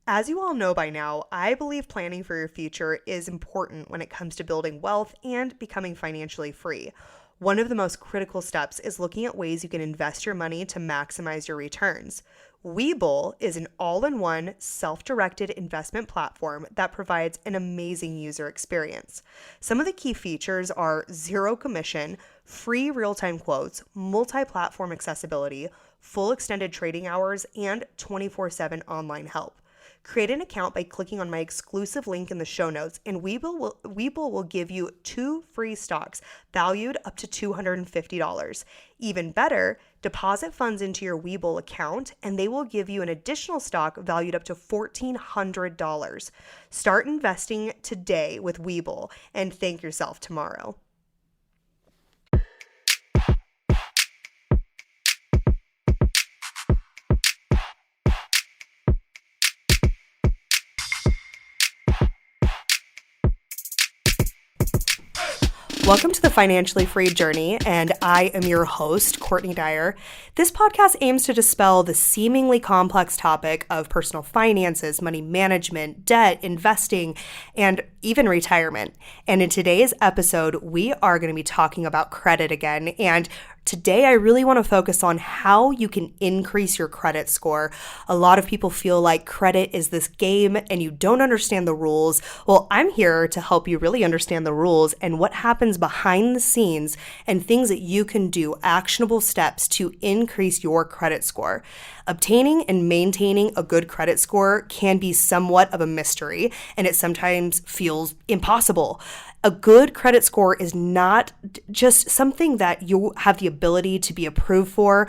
As you all know by now, I believe planning for your future is important when it comes to building wealth and becoming financially free. One of the most critical steps is looking at ways you can invest your money to maximize your returns. WeBull is an all-in-one, self-directed investment platform that provides an amazing user experience. Some of the key features are zero commission, free real-time quotes, multi-platform accessibility, full extended trading hours, and 24/7 online help. Create an account by clicking on my exclusive link in the show notes, and Webull will give you 2 free stocks valued up to $250. Even better, deposit funds into your Webull account, and they will give you an additional stock valued up to $1,400. Start investing today with Webull and thank yourself tomorrow. Welcome to the Financially Free Journey, and I am your host, Courtney Dyer. This podcast aims to dispel the seemingly complex topic of personal finances, money management, debt, investing, and even retirement. And in today's episode, we are going to be talking about credit again. And today, I really want to focus on how you can increase your credit score. A lot of people feel like credit is this game and you don't understand the rules. Well, I'm here to help you really understand the rules and what happens behind the scenes and things that you can do, actionable steps to increase your credit score. Obtaining and maintaining a good credit score can be somewhat of a mystery, and it sometimes feels impossible. A good credit score is not just something that you have the ability to be approved for,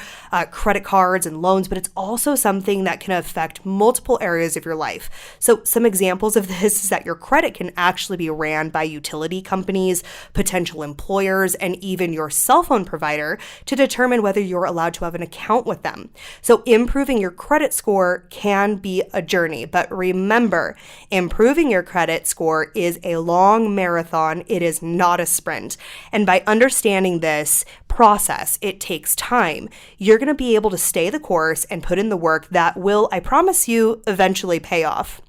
credit cards and loans, but it's also something that can affect multiple areas of your life. So some examples of this is that your credit can actually be ran by utility companies, potential employers, and even your cell phone provider to determine whether you're allowed to have an account with them. So improving your credit score can be a journey, but remember, improving your credit score is a long marathon. It is not a sprint. And by understanding this process, it takes time. You're going to be able to stay the course and put in the work that will, I promise you, eventually pay off.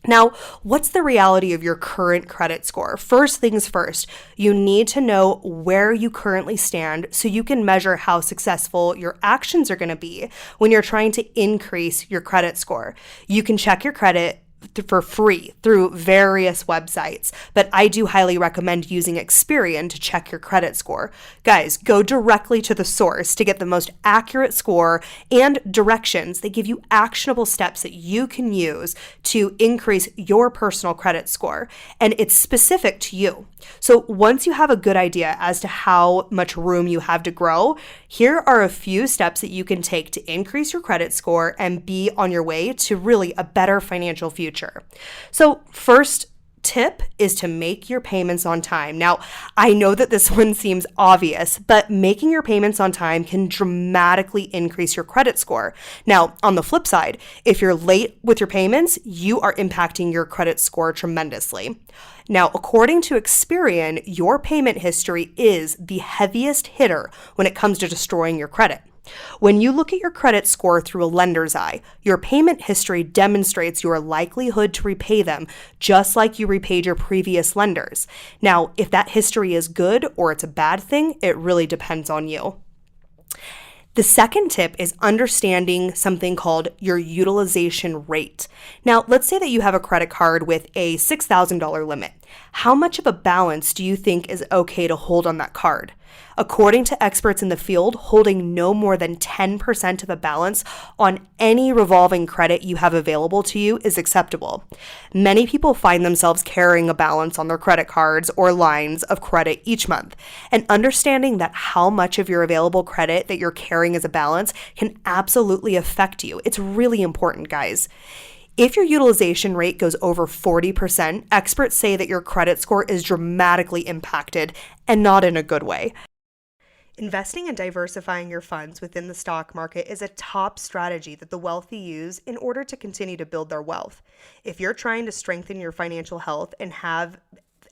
Now, what's the reality of your current credit score? First things first, you need to know where you currently stand so you can measure how successful your actions are going to be when you're trying to increase your credit score. You can check your credit for free through various websites, but I do highly recommend using Experian to check your credit score. Guys, go directly to the source to get the most accurate score and directions. They give you actionable steps that you can use to increase your personal credit score, and it's specific to you. So once you have a good idea as to how much room you have to grow, here are a few steps that you can take to increase your credit score and be on your way to really a better financial future. So first tip is to make your payments on time. Now, I know that this one seems obvious, but making your payments on time can dramatically increase your credit score. Now, on the flip side, if you're late with your payments, you are impacting your credit score tremendously. Now, according to Experian, your payment history is the heaviest hitter when it comes to destroying your credit. When you look at your credit score through a lender's eye, your payment history demonstrates your likelihood to repay them, just like you repaid your previous lenders. Now, if that history is good or it's a bad thing, it really depends on you. The second tip is understanding something called your utilization rate. Now, let's say that you have a credit card with a $6,000 limit. How much of a balance do you think is okay to hold on that card? According to experts in the field, holding no more than 10% of a balance on any revolving credit you have available to you is acceptable. Many people find themselves carrying a balance on their credit cards or lines of credit each month, and understanding that how much of your available credit that you're carrying as a balance can absolutely affect you. It's really important, guys. If your utilization rate goes over 40%, experts say that your credit score is dramatically impacted, and not in a good way. Investing and diversifying your funds within the stock market is a top strategy that the wealthy use in order to continue to build their wealth. If you're trying to strengthen your financial health and have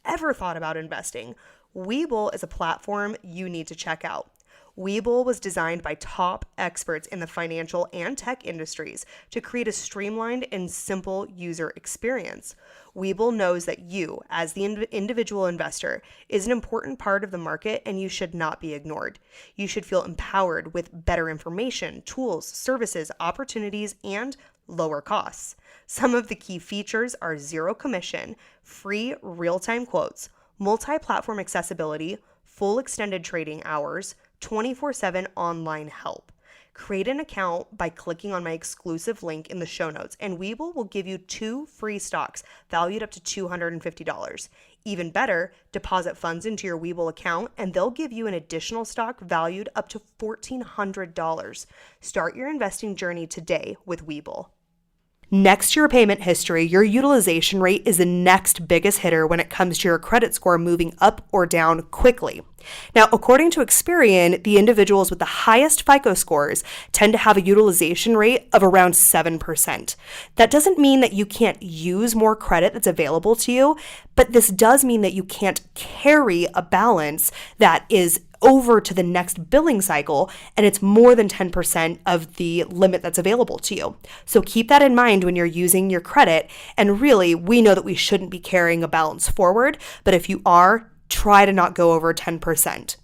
ever thought about investing, WeBull is a platform you need to check out. WeBull was designed by top experts in the financial and tech industries to create a streamlined and simple user experience. WeBull knows that you, as the individual investor, is an important part of the market and you should not be ignored. You should feel empowered with better information, tools, services, opportunities, and lower costs. Some of the key features are zero commission, free real-time quotes, multi-platform accessibility, full extended trading hours, 24/7 online help. Create an account by clicking on my exclusive link in the show notes, and Webull will give you 2 free stocks valued up to $250. Even better, deposit funds into your Webull account, and they'll give you an additional stock valued up to $1,400. Start your investing journey today with Webull. Next to your payment history, your utilization rate is the next biggest hitter when it comes to your credit score moving up or down quickly. Now, according to Experian, the individuals with the highest FICO scores tend to have a utilization rate of around 7%. That doesn't mean that you can't use more credit that's available to you, but this does mean that you can't carry a balance that is over to the next billing cycle, and it's more than 10% of the limit that's available to you. So keep that in mind when you're using your credit. And really, we know that we shouldn't be carrying a balance forward, but if you are, try to not go over 10%.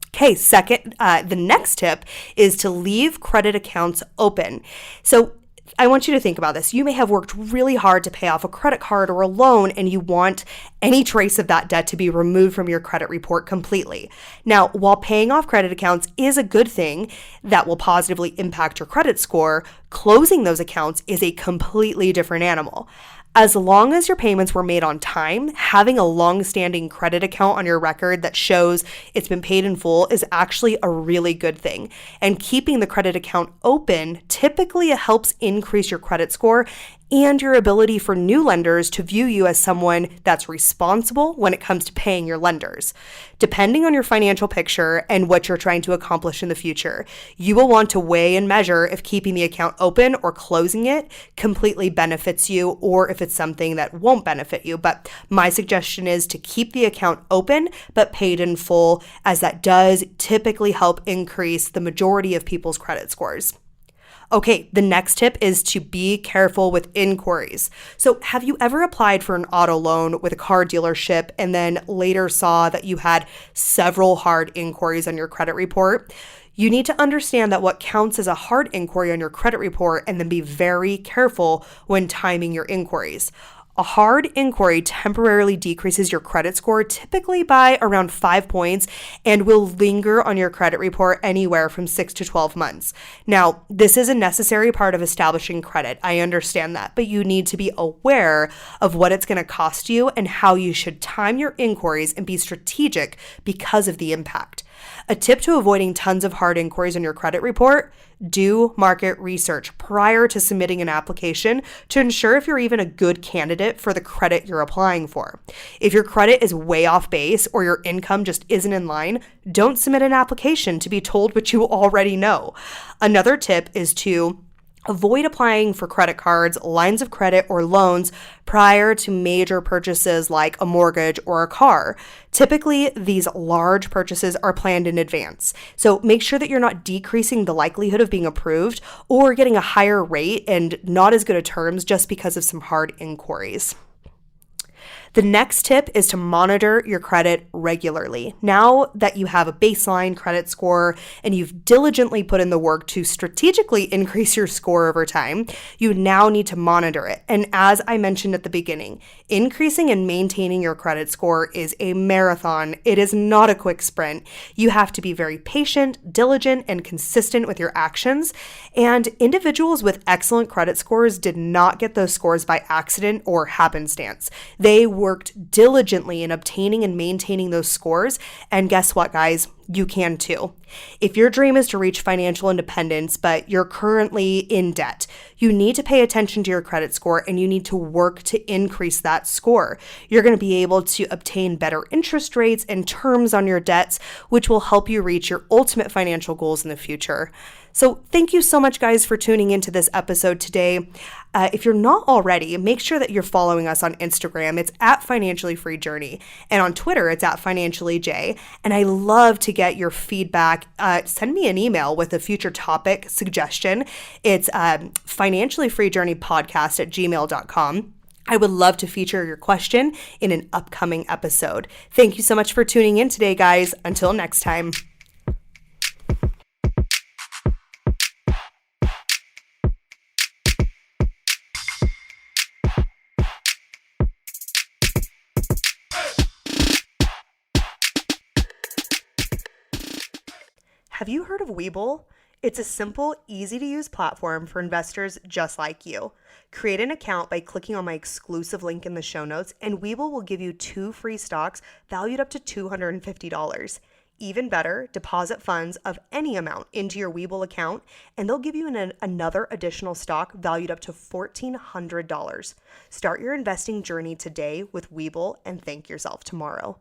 Okay, second, the next tip is to leave credit accounts open. So I want you to think about this. You may have worked really hard to pay off a credit card or a loan, and you want any trace of that debt to be removed from your credit report completely. Now, while paying off credit accounts is a good thing that will positively impact your credit score, closing those accounts is a completely different animal. As long as your payments were made on time, having a long-standing credit account on your record that shows it's been paid in full is actually a really good thing. And keeping the credit account open typically helps increase your credit score and your ability for new lenders to view you as someone that's responsible when it comes to paying your lenders. Depending on your financial picture and what you're trying to accomplish in the future, you will want to weigh and measure if keeping the account open or closing it completely benefits you or if it's something that won't benefit you. But my suggestion is to keep the account open but paid in full, as that does typically help increase the majority of people's credit scores. Okay, the next tip is to be careful with inquiries. So have you ever applied for an auto loan with a car dealership and then later saw that you had several hard inquiries on your credit report? You need to understand that what counts as a hard inquiry on your credit report, and then be very careful when timing your inquiries. A hard inquiry temporarily decreases your credit score, typically by around 5 points, and will linger on your credit report anywhere from 6 to 12 months. Now, this is a necessary part of establishing credit. I understand that, but you need to be aware of what it's going to cost you and how you should time your inquiries and be strategic because of the impact. A tip to avoiding tons of hard inquiries on your credit report: do market research prior to submitting an application to ensure if you're even a good candidate for the credit you're applying for. If your credit is way off base or your income just isn't in line, don't submit an application to be told what you already know. Another tip is to avoid applying for credit cards, lines of credit, or loans prior to major purchases like a mortgage or a car. Typically, these large purchases are planned in advance. So make sure that you're not decreasing the likelihood of being approved or getting a higher rate and not as good of terms just because of some hard inquiries. The next tip is to monitor your credit regularly. Now that you have a baseline credit score and you've diligently put in the work to strategically increase your score over time, you now need to monitor it. And as I mentioned at the beginning, increasing and maintaining your credit score is a marathon. It is not a quick sprint. You have to be very patient, diligent, and consistent with your actions. And individuals with excellent credit scores did not get those scores by accident or happenstance. They worked diligently in obtaining and maintaining those scores. And guess what, guys? You can too. If your dream is to reach financial independence, but you're currently in debt, you need to pay attention to your credit score and you need to work to increase that score. You're going to be able to obtain better interest rates and terms on your debts, which will help you reach your ultimate financial goals in the future. So thank you so much, guys, for tuning into this episode today. If you're not already, make sure that you're following us on Instagram. It's at Financially Free Journey. And on Twitter, it's at FinanciallyJ. And I love to get your feedback. Send me an email with a future topic suggestion. It's financiallyfreejourneypodcast@gmail.com. I would love to feature your question in an upcoming episode. Thank you so much for tuning in today, guys. Until next time. Have you heard of WeBull? It's a simple, easy-to-use platform for investors just like you. Create an account by clicking on my exclusive link in the show notes, and WeBull will give you 2 free stocks valued up to $250. Even better, deposit funds of any amount into your WeBull account, and they'll give you another additional stock valued up to $1,400. Start your investing journey today with WeBull and thank yourself tomorrow.